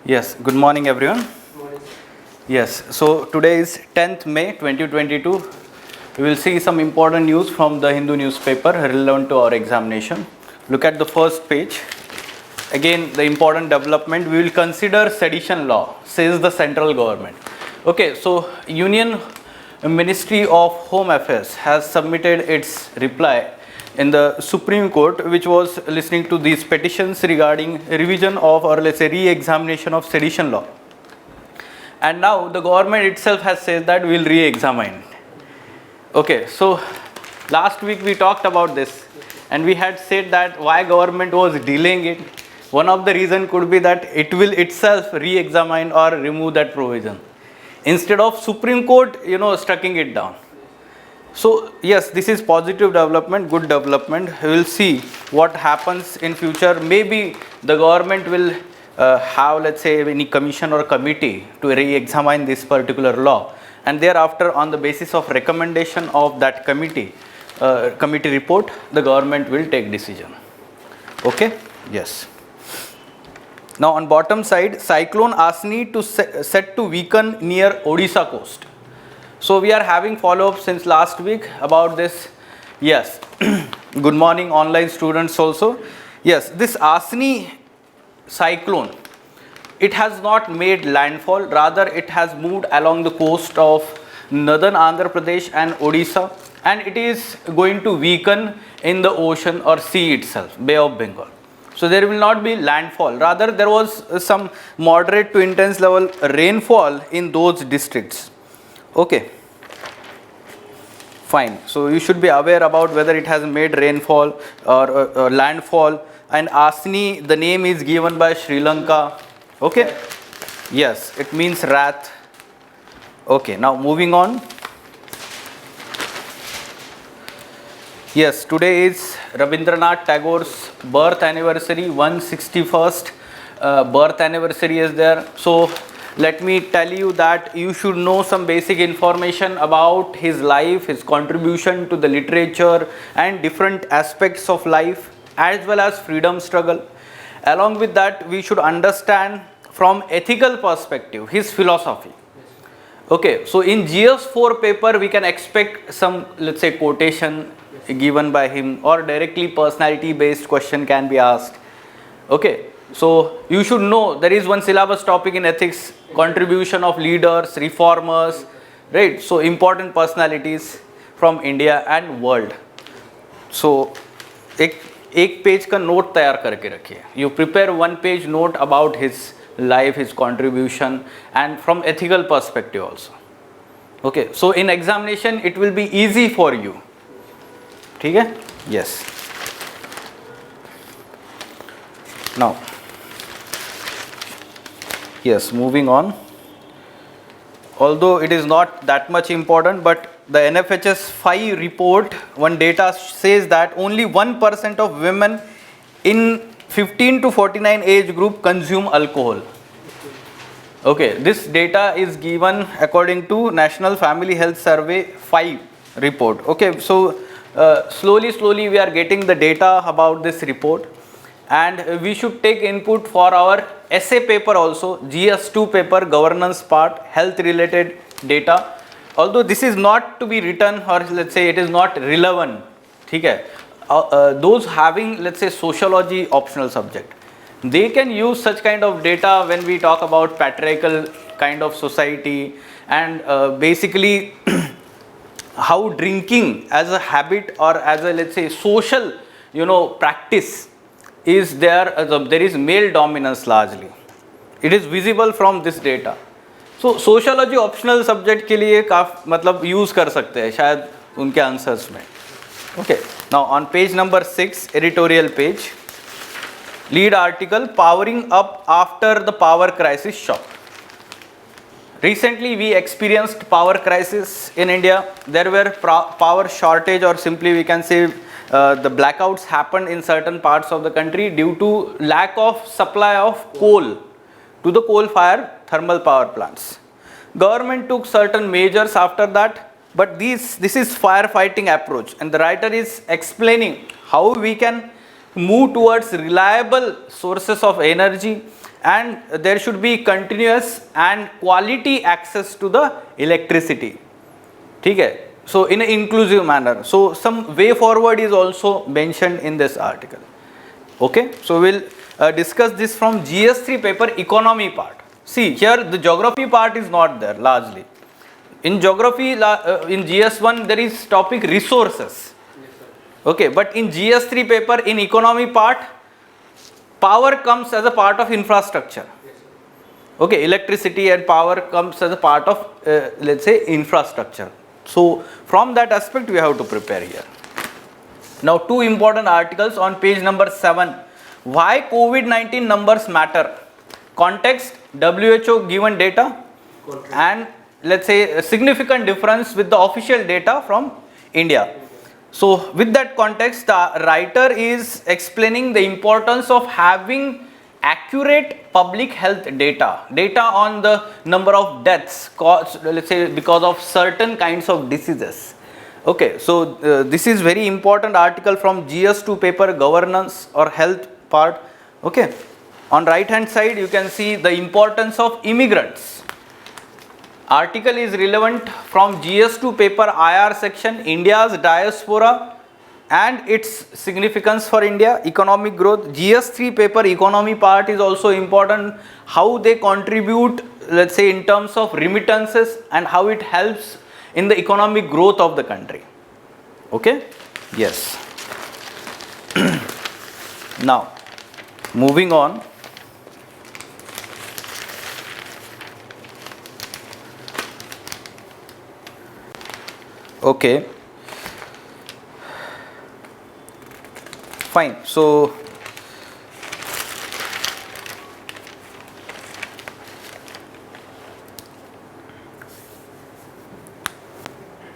Yes, good morning everyone. Yes, so today is 10th May 2022. We will see some important news from the Hindu newspaper relevant to our examination. Look at the first page. Again, the important development, we will consider sedition law, says the central government. Okay, so Union Ministry of Home Affairs has submitted its reply in the Supreme Court, which was listening to these petitions regarding revision of, or let's say re-examination of sedition law. And now the government itself has said that we will re-examine. Okay, so last week we talked about this and we had said that why government was delaying it. One of the reason could be that it will itself re-examine or remove that provision instead of Supreme Court, striking it down. So yes, this is positive development, good development. We will see what happens in future. Maybe the government will have, let's say, any commission or committee to re-examine this particular law, and thereafter on the basis of recommendation of that committee report, the government will take decision. Okay, yes. Now on bottom side, cyclone Asni set to weaken near Odisha coast. So we are having follow-up since last week about this. Yes, good morning online students also. Yes, this Asni cyclone, it has not made landfall, rather it has moved along the coast of northern Andhra Pradesh and Odisha, and it is going to weaken in the ocean or sea itself, Bay of Bengal. So there will not be landfall, rather there was some moderate to intense level rainfall in those districts. Okay, fine. So you should be aware about whether it has made rainfall or landfall. And Asni, the name is given by Sri Lanka. Okay, yes, it means wrath. Okay, now moving on. Yes, today is Rabindranath Tagore's birth anniversary, 161st birth anniversary is there. So let me tell you that you should know some basic information about his life, his contribution to the literature and different aspects of life, as well as freedom struggle. Along with that, we should understand from ethical perspective his philosophy. Okay, so in GS4 paper we can expect some, let's say, quotation given by him, or directly personality based question can be asked. Okay, so you should know there is one syllabus topic in ethics, contribution of leaders, reformers, right? So important personalities from India and world. So एक page का note तैयार करके रखिए. You prepare one page note about his life, his contribution, and from ethical perspective also. Okay, so in examination it will be easy for you. ठीक है? Yes. Now, yes, moving on. Although it is not that much important, but the NFHS 5 report, one data says that only 1% of women in 15 to 49 age group consume alcohol. Okay, this data is given according to National Family Health Survey 5 report. Okay, so slowly we are getting the data about this report, and we should take input for our essay paper also, GS2 paper, governance part, health related data. Although this is not to be written, or let's say it is not relevant, ठीक है, those having, let's say, sociology optional subject, they can use such kind of data when we talk about patriarchal kind of society, and basically how drinking as a habit or as a, let's say, social, practice is there. There is male dominance largely. It is visible from this data. So sociology optional subject के लिए मतलब use कर सकते हैं शायद उनके answers में. Okay, now on page number 6, editorial page, lead article, powering up after the power crisis shock. Recently we experienced power crisis in India. There were power shortage, or simply we can say the blackouts happened in certain parts of the country due to lack of supply of coal to the coal-fired thermal power plants. Government took certain measures after that, but this is firefighting approach, and the writer is explaining how we can move towards reliable sources of energy and there should be continuous and quality access to the electricity. Okay, so in an inclusive manner. So some way forward is also mentioned in this article. Okay, so we'll discuss this from GS3 paper economy part. See here the geography part is not there largely. In geography, in GS1 there is topic resources. Okay, but in GS3 paper in economy part, power comes as a part of infrastructure. Okay, electricity and power comes as a part of let's say infrastructure. So from that aspect we have to prepare here. Now two important articles on page number 7. Why COVID-19 numbers matter? Context, WHO given data, and let's say a significant difference with the official data from India. So with that context, the writer is explaining the importance of having accurate public health data on the number of deaths caused, let's say, because of certain kinds of diseases. Okay, so this is very important article from GS2 paper, governance or health part. Okay, on right hand side you can see the importance of immigrants. Article is relevant from GS2 paper IR section, India's diaspora and its significance for India, economic growth. GS3 paper economy part is also important, how they contribute, let's say, in terms of remittances and how it helps in the economic growth of the country. Okay, yes. Now moving on. Okay, fine. So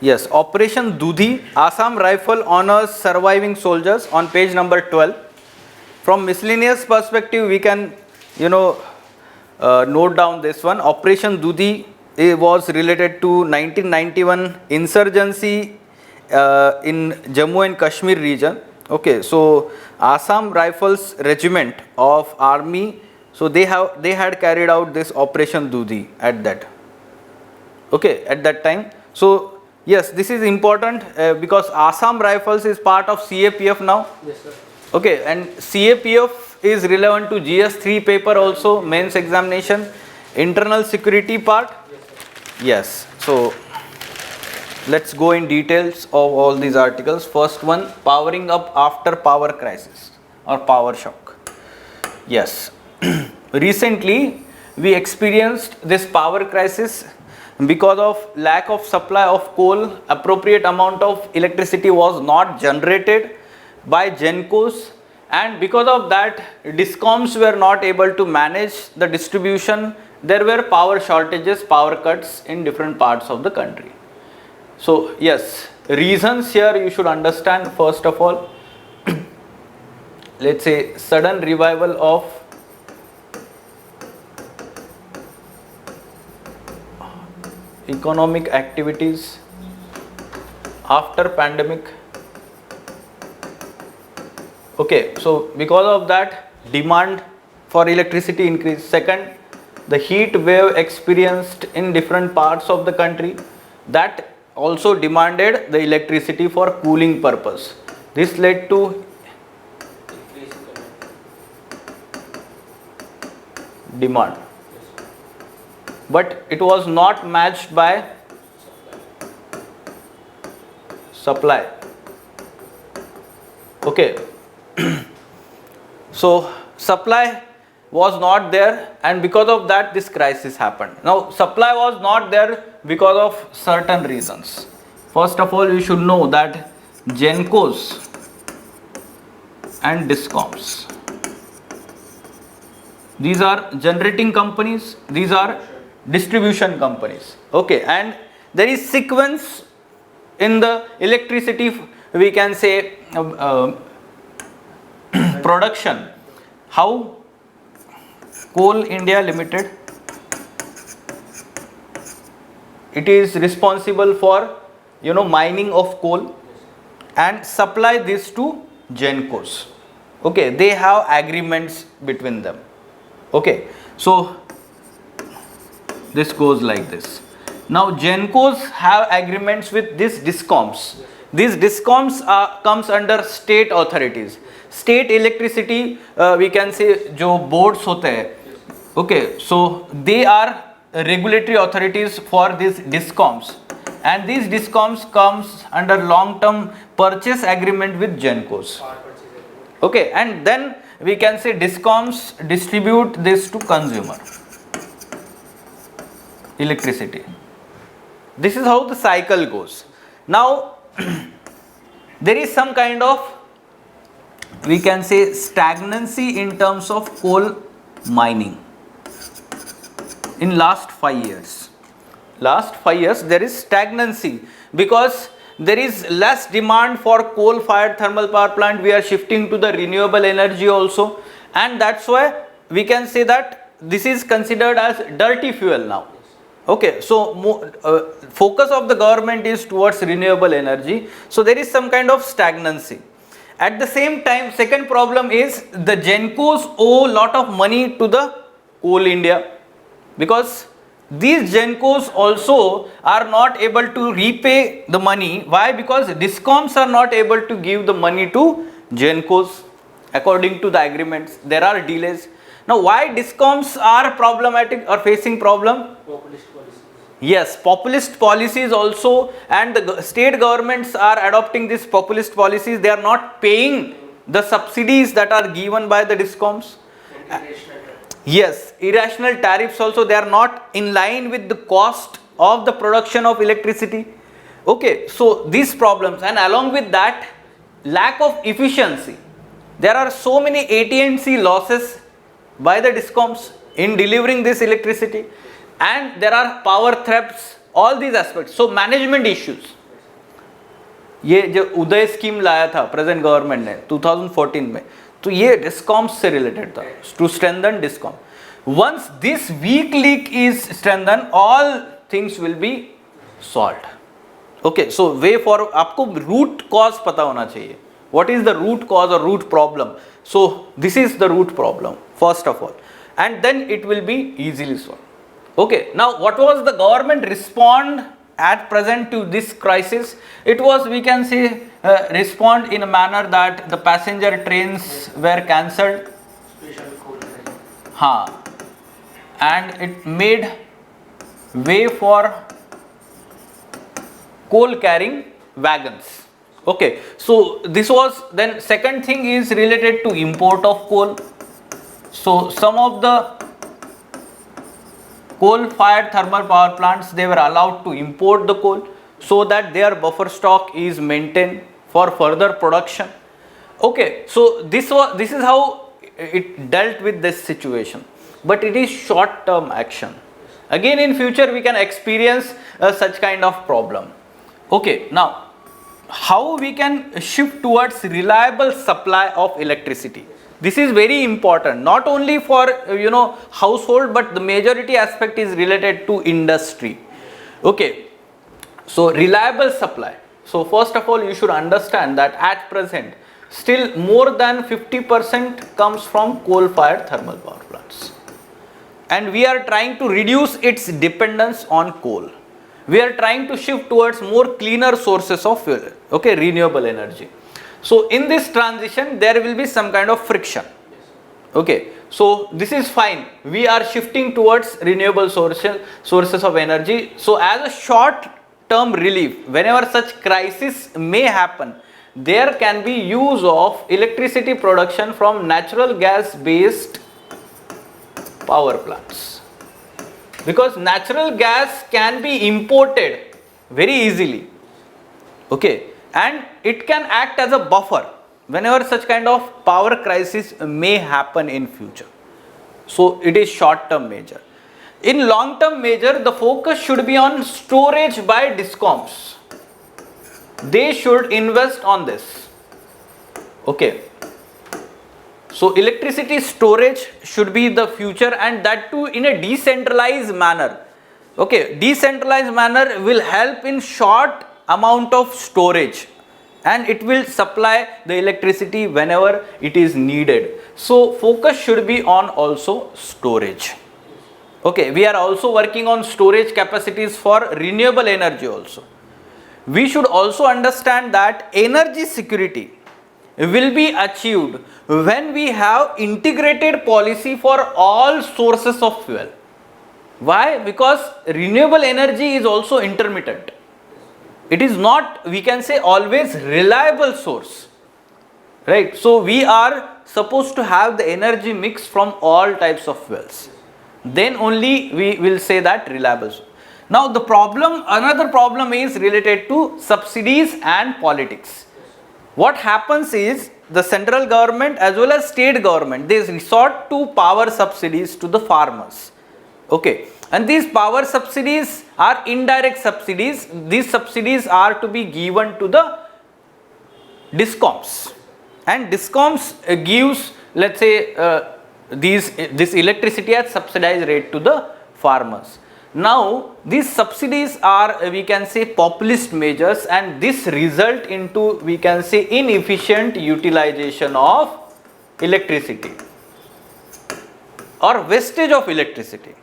yes, Operation Dudhi, Assam Rifle honors surviving soldiers on page number 12. From miscellaneous perspective, we can, note down this one. Operation Dudhi was related to 1991 insurgency in Jammu and Kashmir region. Okay, so Assam Rifles Regiment of Army, so they had carried out this Operation Dudhi at that. Okay, at that time. So yes, this is important because Assam Rifles is part of CAPF now. Yes, sir. Okay, and CAPF is relevant to GS3 paper also, mains examination, internal security part. Yes, so let's go in details of all these articles. First one, powering up after power crisis or power shock. Yes, recently we experienced this power crisis because of lack of supply of coal. Appropriate amount of electricity was not generated by GENCOs, and because of that DISCOMs were not able to manage the distribution. There were power shortages, power cuts in different parts of the country. So yes, reasons here you should understand. First of all, let's say sudden revival of economic activities after pandemic. Okay, so because of that demand for electricity increased. Second, the heat wave experienced in different parts of the country, that also demanded the electricity for cooling purpose. This led to demand, but it was not matched by supply. Okay, so supply was not there, and because of that this crisis happened. Now supply was not there because of certain reasons. First of all, you should know that GENCOs and DISCOMs, these are generating companies, these are distribution companies. Okay, and there is sequence in the electricity, we can say production. How? Coal India Limited, it is responsible for mining of coal and supply this to GENCOs. Okay, they have agreements between them. Okay, so this goes like this. Now Gencos have agreements with these discoms. These discoms comes under state authorities. State electricity we can say जो boards होते हैं. Okay, so they are regulatory authorities for these discoms, and these discoms comes under long-term purchase agreement with Gencos. Okay, and then we can say discoms distribute this to consumer electricity. This is how the cycle goes. Now there is some kind of, we can say, stagnancy in terms of coal mining in last 5 years. Last 5 years there is stagnancy because there is less demand for coal fired thermal power plant. We are shifting to the renewable energy also, and that's why we can say that this is considered as dirty fuel now. Okay, so focus of the government is towards renewable energy, so there is some kind of stagnancy. At the same time, second problem is the Gencos owe lot of money to the Coal India, because these Gencos also are not able to repay the money. Why? Because discoms are not able to give the money to Gencos according to the agreements. There are delays. Now why discoms are problematic or facing problem? Populist policies. Yes, populist policies also, and the state governments are adopting these populist policies. They are not paying the subsidies that are given by the discoms. Yes, irrational tariffs also, they are not in line with the cost of the production of electricity. Okay, so these problems, and along with that, lack of efficiency. There are so many AT&C losses by the discoms in delivering this electricity, and there are power thefts, all these aspects. So management issues. ये जो उदय scheme लाया था present government ने 2014 में, तो ये discoms से related था, to strengthen discom. Once this weak link is strengthen, all things will be solved. Okay, so way for, आपको रूट कॉज पता होना चाहिए. What is the root cause और root problem? So this is the root problem first of all, and then it will be easily solved. Okay, now what was the government respond at present to this crisis? It was, we can say, respond in a manner that the passenger trains were cancelled. And it made way for coal carrying wagons. Okay, so this was, then second thing is related to import of coal. So some of the coal-fired thermal power plants, they were allowed to import the coal so that their buffer stock is maintained for further production. Okay, so this is how it dealt with this situation, but it is short-term action. Again, in future we can experience such kind of problem. Okay, now how we can shift towards reliable supply of electricity? This is very important, not only for household, but the majority aspect is related to industry. Okay, so reliable supply. So first of all, you should understand that at present still more than 50% comes from coal fired thermal power plants, and we are trying to reduce its dependence on coal. We are trying to shift towards more cleaner sources of fuel, okay, renewable energy. So in this transition there will be some kind of friction. Okay, so this is fine, we are shifting towards renewable sources of energy. So as a short term relief, whenever such crisis may happen, there can be use of electricity production from natural gas based power plants, because natural gas can be imported very easily. Okay, and it can act as a buffer whenever such kind of power crisis may happen in future. So it is short term measure. In long term measure, the focus should be on storage by discoms. They should invest on this. Okay, so electricity storage should be the future, and that too in a decentralized manner. Okay, decentralized manner will help in short amount of storage. and it will supply the electricity whenever it is needed. So focus should be on also storage. Okay, we are also working on storage capacities for renewable energy also. We should also understand that energy security will be achieved when we have integrated policy for all sources of fuel. Why? Because renewable energy is also intermittent. It is not, we can say, always reliable source, right? So we are supposed to have the energy mix from all types of fuels. Then only we will say that reliable source. Now the problem, another problem is related to subsidies and politics. What happens is the central government as well as state government, they resort to power subsidies to the farmers. Okay, and these power subsidies are indirect subsidies. These subsidies are to be given to the discoms, and discoms gives, let's say, this electricity at subsidized rate to the farmers. Now these subsidies are, we can say, populist measures, and this result into, we can say, inefficient utilization of electricity or wastage of electricity.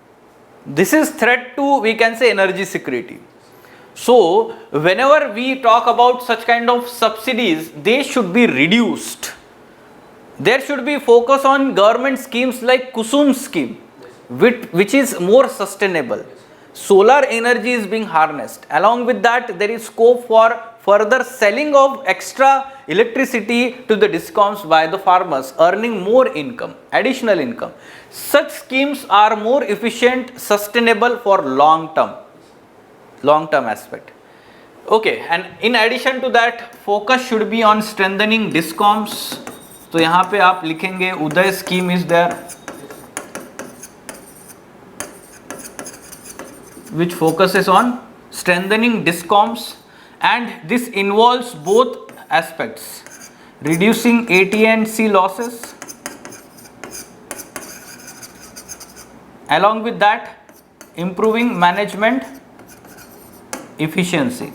This is threat to, we can say, energy security. So whenever we talk about such kind of subsidies, they should be reduced. There should be focus on government schemes like Kusum scheme, which is more sustainable. Solar energy is being harnessed. Along with that, there is scope for further selling of extra electricity to the discoms by the farmers, earning more income, additional income. Such schemes are more efficient, sustainable for long term aspect. Okay, and in addition to that, focus should be on strengthening discoms. तो यहाँ पे आप लिखेंगे उदय scheme is there, which focuses on strengthening discoms, and this involves both aspects: reducing AT&C losses, along with that improving management efficiency.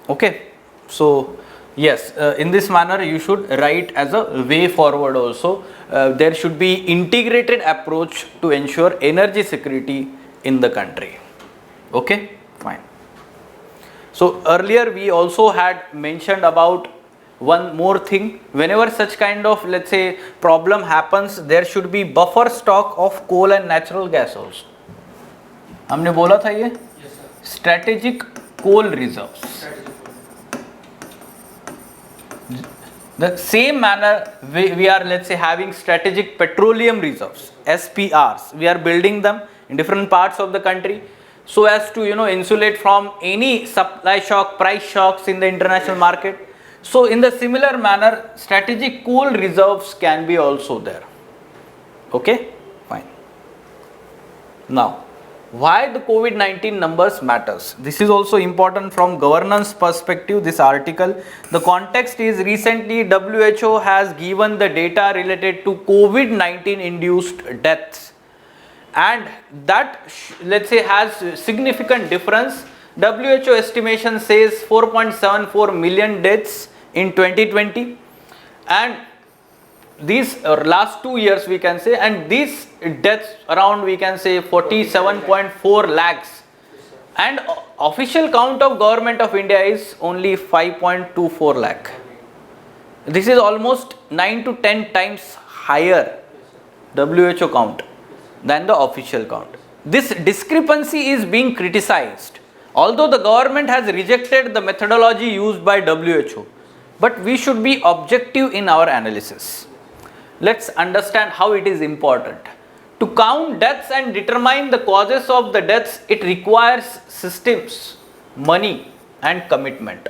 Okay, so yes, in this manner you should write as a way forward also. There should be integrated approach to ensure energy security in the country. Okay, fine. So earlier we also had mentioned about one more thing. Whenever such kind of, let's say, problem happens, there should be buffer stock of coal and natural gas also. हमने बोला था ये strategic coal reserves. The same manner we are, let's say, having strategic petroleum reserves, SPRs. We are building them in different parts of the country so as to, insulate from any supply shock, price shocks in the international market. So in the similar manner, strategic coal reserves can be also there. Okay, fine. Now, why the COVID-19 numbers matters? This is also important from governance perspective, this article. The context is recently WHO has given the data related to COVID-19 induced deaths, and that, let's say, has significant difference. WHO estimation says 4.74 million deaths in 2020, and these last 2 years we can say, and these deaths around, we can say, 47.4 lakhs, and official count of government of India is only 5.24 lakh. This is almost 9 to 10 times higher WHO count than the official count. This discrepancy is being criticized, although the government has rejected the methodology used by WHO, but we should be objective in our analysis. Let's understand how it is important. To count deaths and determine the causes of the deaths, it requires systems, money and commitment.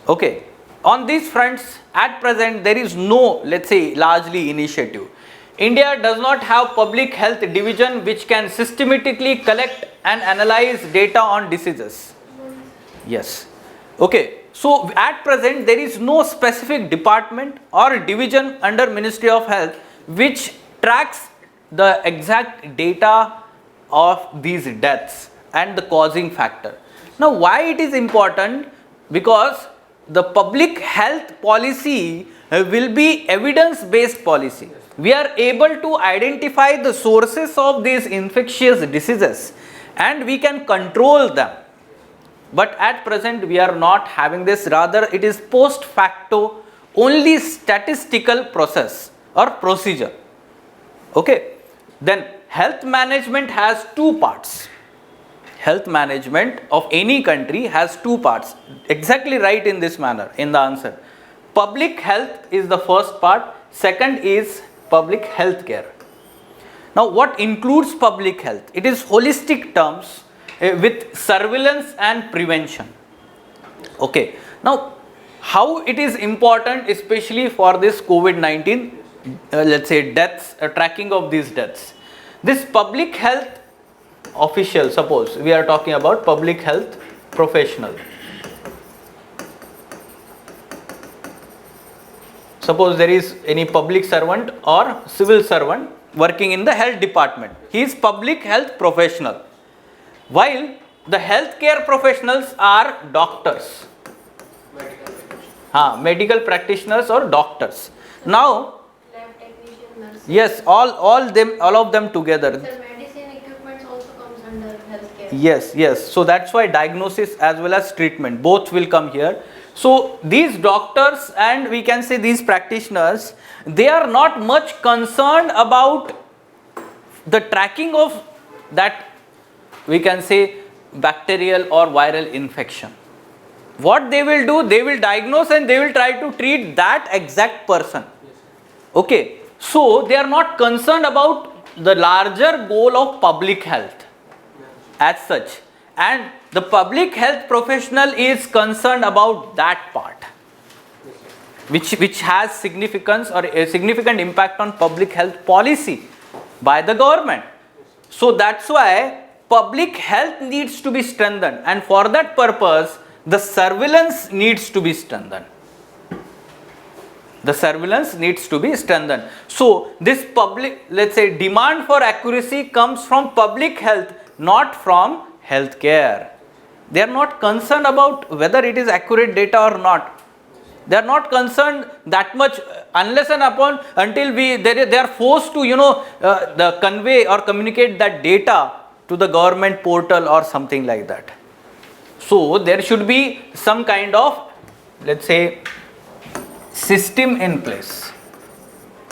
Okay, on these fronts, at present, there is no, let's say, largely initiative. India does not have public health division which can systematically collect and analyze data on diseases. Yes. Okay. So at present, there is no specific department or division under Ministry of Health which tracks the exact data of these deaths and the causing factor. Now, why it is important? Because the public health policy will be evidence-based policy. We are able to identify the sources of these infectious diseases and we can control them. But at present we are not having this, rather it is post facto only statistical process or procedure. Okay, then health management has two parts. Health management of any country has two parts, exactly right in this manner in the answer. Public health is the first part, second is public health care. Now what includes public health? It is holistic terms with surveillance and prevention. Okay, now how it is important, especially for this COVID-19 let's say deaths, tracking of these deaths. This public health official, suppose we are talking about public health professional. Suppose there is any public servant or civil servant working in the health department. He is public health professional. While the healthcare professionals are doctors, medical practitioners or doctors. Now, lab technician, nurses. Yes, all of them together. Sir, medicine equipment also comes under healthcare. Yes. So that's why diagnosis as well as treatment both will come here. So these doctors and we can say these practitioners, they are not much concerned about the tracking of that, we can say, bacterial or viral infection. What they will do, they will diagnose and they will try to treat that exact person. Okay, so they are not concerned about the larger goal of public health as such, and the public health professional is concerned about that part, which has significance or a significant impact on public health policy by the government. So that's why public health needs to be strengthened, and for that purpose the surveillance needs to be strengthened. The surveillance needs to be strengthened. So this public, let's say, demand for accuracy comes from public health, not from healthcare. They are not concerned about whether it is accurate data or not. They are not concerned that much unless and until they are forced to the convey or communicate that data to the government portal or something like that. So there should be some kind of, let's say, system in place.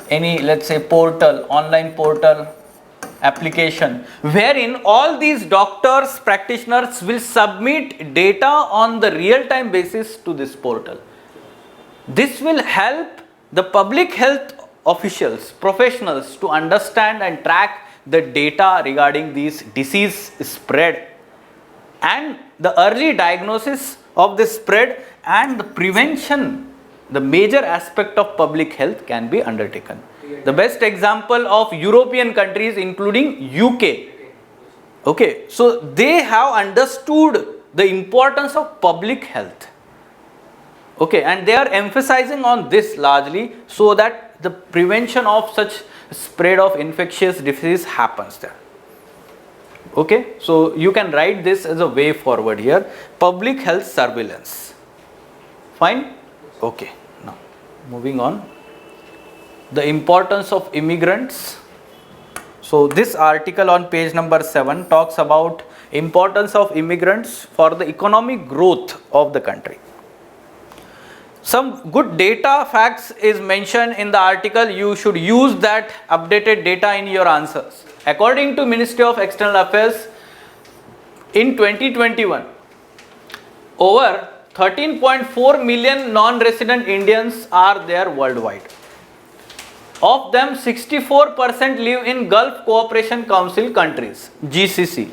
Any, let's say, portal, online portal, application, wherein all these doctors, practitioners will submit data on the real-time basis to this portal. This will help the public health officials, professionals to understand and track the data regarding these disease spread and the early diagnosis of the spread and the prevention. The major aspect of public health can be undertaken. The best example of European countries including UK. Okay, so they have understood the importance of public health. Okay, and they are emphasizing on this largely so that the prevention of such spread of infectious disease happens there. Okay, so you can write this as a way forward here. Public health surveillance. Fine? Okay, now moving on. The importance of immigrants. So this article on page number 7 talks about importance of immigrants for the economic growth of the country. Some good data facts is mentioned in the article. You should use that updated data in your answers. According to Ministry of External Affairs, in 2021, over 13.4 million non-resident Indians are there worldwide. Of them, 64% live in Gulf Cooperation Council countries, GCC.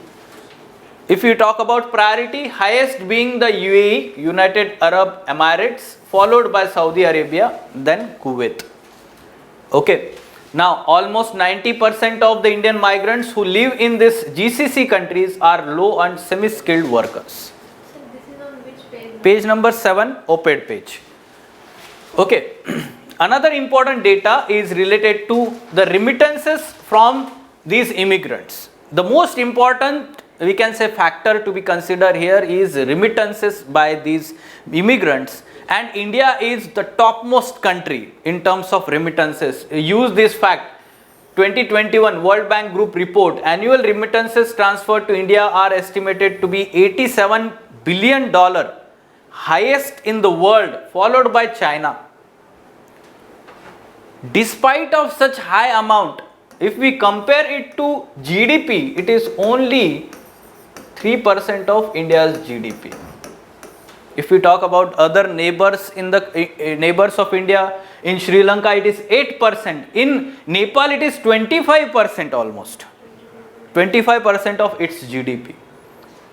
If you talk about priority, highest being the UAE, United Arab Emirates, followed by Saudi Arabia, then Kuwait. Okay. Now, almost 90% of the Indian migrants who live in this GCC countries are low and semi-skilled workers. So this is on which page? Page number 7, op-ed page. Okay. Another important data is related to the remittances from these immigrants. the most important, we can say, factor to be considered here is remittances by these immigrants, and India is the topmost country in terms of remittances. Use this fact. 2021 World Bank Group report, annual remittances transferred to India are estimated to be $87 billion, highest in the world, followed by China. Despite of such high amount, if we compare it to GDP, it is only 3% of India's GDP. If we talk about other neighbors in the neighbors of India, in Sri Lanka it is 8%, in Nepal it is 25% almost, 25% of its GDP.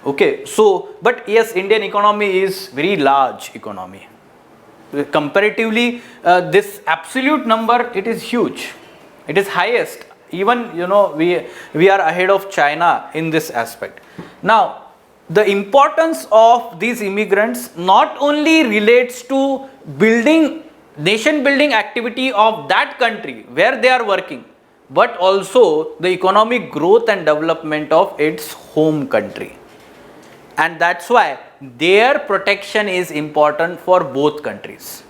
Okay, so but yes, Indian economy is very large economy. Comparatively, this absolute number, it is huge, it is highest. Even we are ahead of China in this aspect. Now, the importance of these immigrants not only relates to nation building activity of that country where they are working, but also the economic growth and development of its home country. And that's why their protection is important for both countries.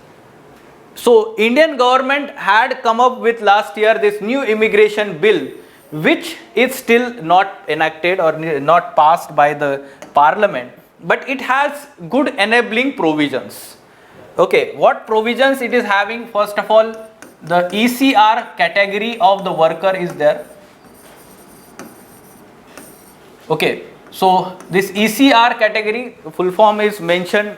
So Indian government had come up with last year this new immigration bill, which is still not enacted or not passed by the parliament, but it has good enabling provisions. Okay, what provisions it is having? First of all, the ECR category of the worker is there. Okay, so this ECR category, full form is mentioned.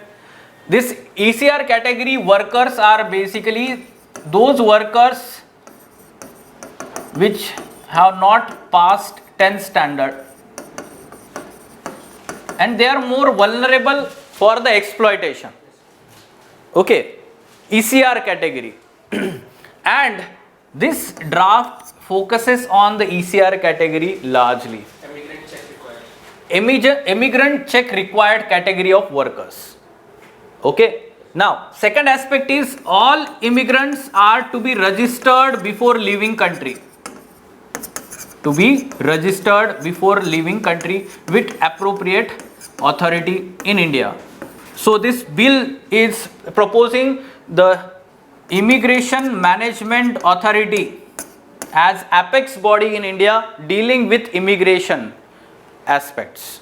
This ECR category workers are basically those workers which have not passed 10th standard, and they are more vulnerable for the exploitation. Okay, ECR category. And this draft focuses on the ECR category largely. Immigrant check required category of workers. Okay, now second aspect is all immigrants are to be registered before leaving country. To be registered before leaving country with appropriate authority in India. So this bill is proposing the Immigration Management Authority as apex body in India dealing with immigration aspects.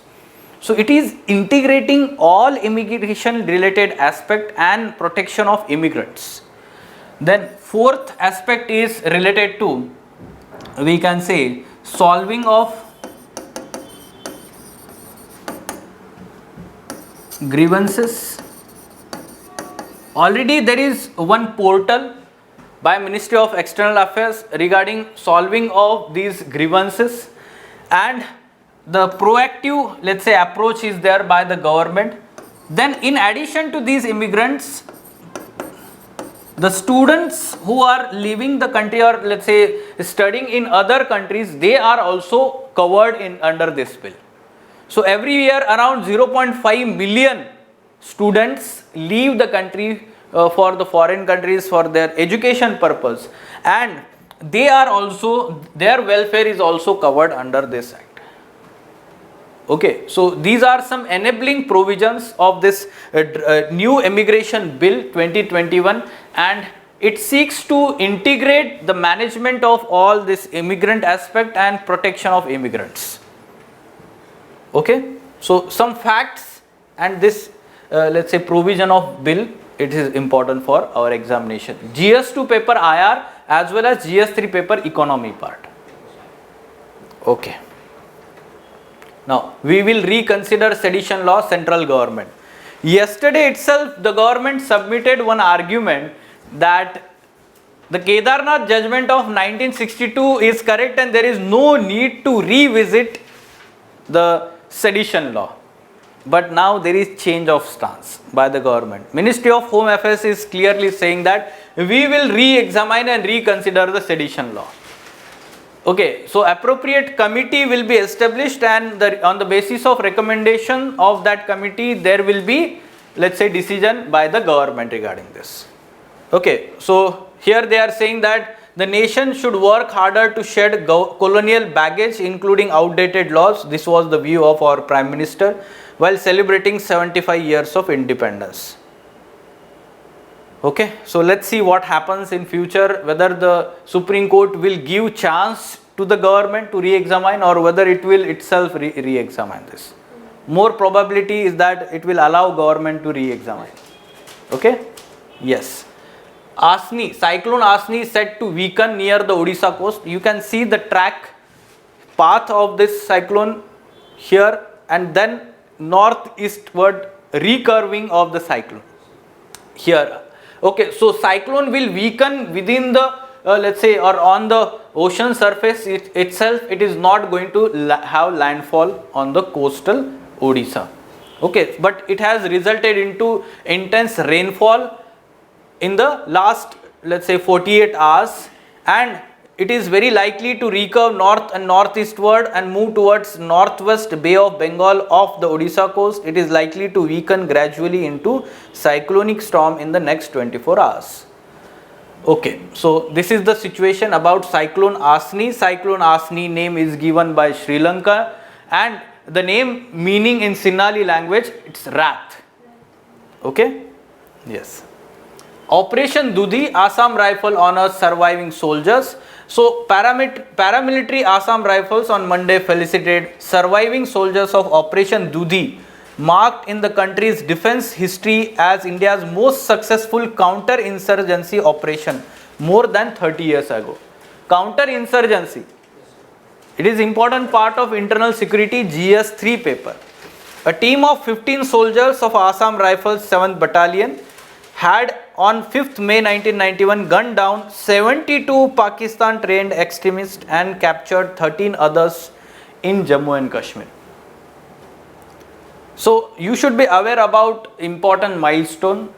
So it is integrating all immigration related aspect and protection of immigrants. Then fourth aspect is related to, we can say, solving of grievances. Already there is one portal by Ministry of External Affairs regarding solving of these grievances, and the proactive, let's say, approach is there by the government. Then in addition to these immigrants, the students who are leaving the country or let's say studying in other countries, they are also covered in under this bill. So every year around 0.5 million students leave the country for the foreign countries for their education purpose, and they are also, their welfare is also covered under this act. Okay, so these are some enabling provisions of this new immigration bill 2021, and it seeks to integrate the management of all this immigrant aspect and protection of immigrants. Okay, so some facts and this let's say provision of bill, it is important for our examination. GS2 paper IR as well as GS3 paper economy part. Okay. Now we will reconsider sedition law, central government. Yesterday itself the government submitted one argument that the Kedarnath judgment of 1962 is correct and there is no need to revisit the sedition law. But now there is change of stance by the government. Ministry of Home Affairs is clearly saying that we will re-examine and reconsider the sedition law. Okay, so appropriate committee will be established, and on the basis of recommendation of that committee there will be, let's say, decision by the government regarding this. Okay, so here they are saying that the nation should work harder to shed colonial baggage, including outdated laws. This was the view of our Prime Minister while celebrating 75 years of independence. Okay, so let's see what happens in future, whether the Supreme Court will give chance to the government to re-examine or whether it will itself re-examine this. More probability is that it will allow government to re-examine. Okay, yes. Asni, cyclone Asni is said to weaken near the Odisha coast. You can see the track path of this cyclone here and then northeastward recurving of the cyclone here. Okay, so cyclone will weaken within the let's say or on the ocean surface itself. It is not going to have landfall on the coastal Odisha. Okay, but it has resulted into intense rainfall in the last, let's say, 48 hours, and it is very likely to recurve north and northeastward and move towards northwest Bay of Bengal off the Odisha coast. It is likely to weaken gradually into cyclonic storm in the next 24 hours. Okay, so this is the situation about cyclone Asni. Cyclone Asni name is given by Sri Lanka, and the name meaning in Sinhali language, it's wrath. Okay, yes. Operation Dudhi, Assam Rifle honors surviving soldiers. So paramilitary Assam Rifles on Monday felicitated surviving soldiers of Operation Dudhi, marked in the country's defense history as India's most successful counter-insurgency operation more than 30 years ago. Counter-insurgency, it is important part of internal security GS3 paper. A team of 15 soldiers of Assam Rifles 7th Battalion had on 5th May 1991 gunned down 72 Pakistan trained extremists and captured 13 others in Jammu and Kashmir. So you should be aware about important milestone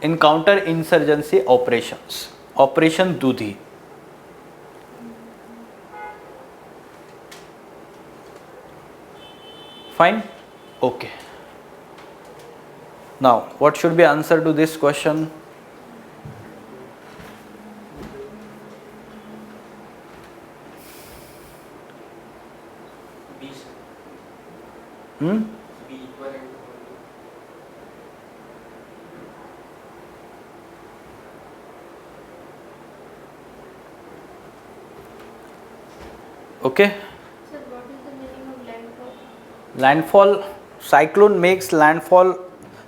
in counter-insurgency operations. Operation Dudhi. Fine? Okay. Now, what should be answer to this question? B. Hmm? B equivalent to Okay. Sir, what is the meaning of landfall? Landfall, cyclone makes landfall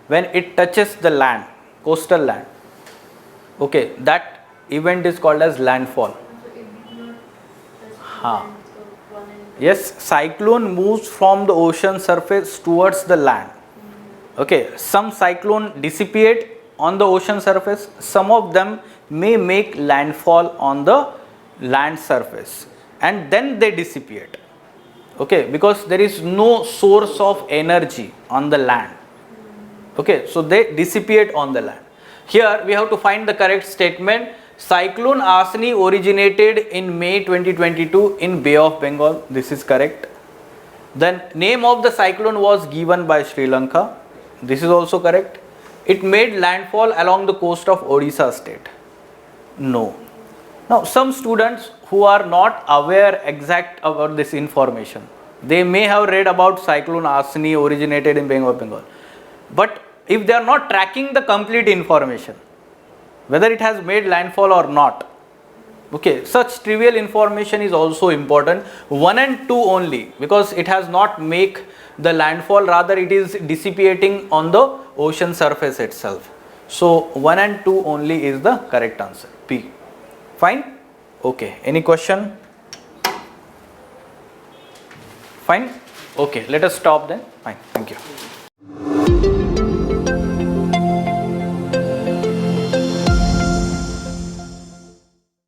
when it touches the land, coastal land. Okay, that event is called as landfall. So it did not touch the Haan. land, so one and Yes, cyclone moves from the ocean surface towards the land. Okay, some cyclone dissipate on the ocean surface, some of them may make landfall on the land surface and then they dissipate. Okay, because there is no source of energy on the land. Okay, so they dissipate on the land. Here we have to find the correct statement. Cyclone Asni originated in May 2022 in Bay of Bengal. This is correct. Then name of the cyclone was given by Sri Lanka. This is also correct. It made landfall along the coast of Odisha state. No. Now some students who are not aware exact about this information, they may have read about cyclone Asni originated in Bay of Bengal. But if they are not tracking the complete information, whether it has made landfall or not, okay, such trivial information is also important. 1 and 2 only, because it has not make the landfall, rather it is dissipating on the ocean surface itself. So 1 and 2 only is the correct answer, P. Fine? Okay, any question? Fine? Okay, let us stop then. Fine, thank you.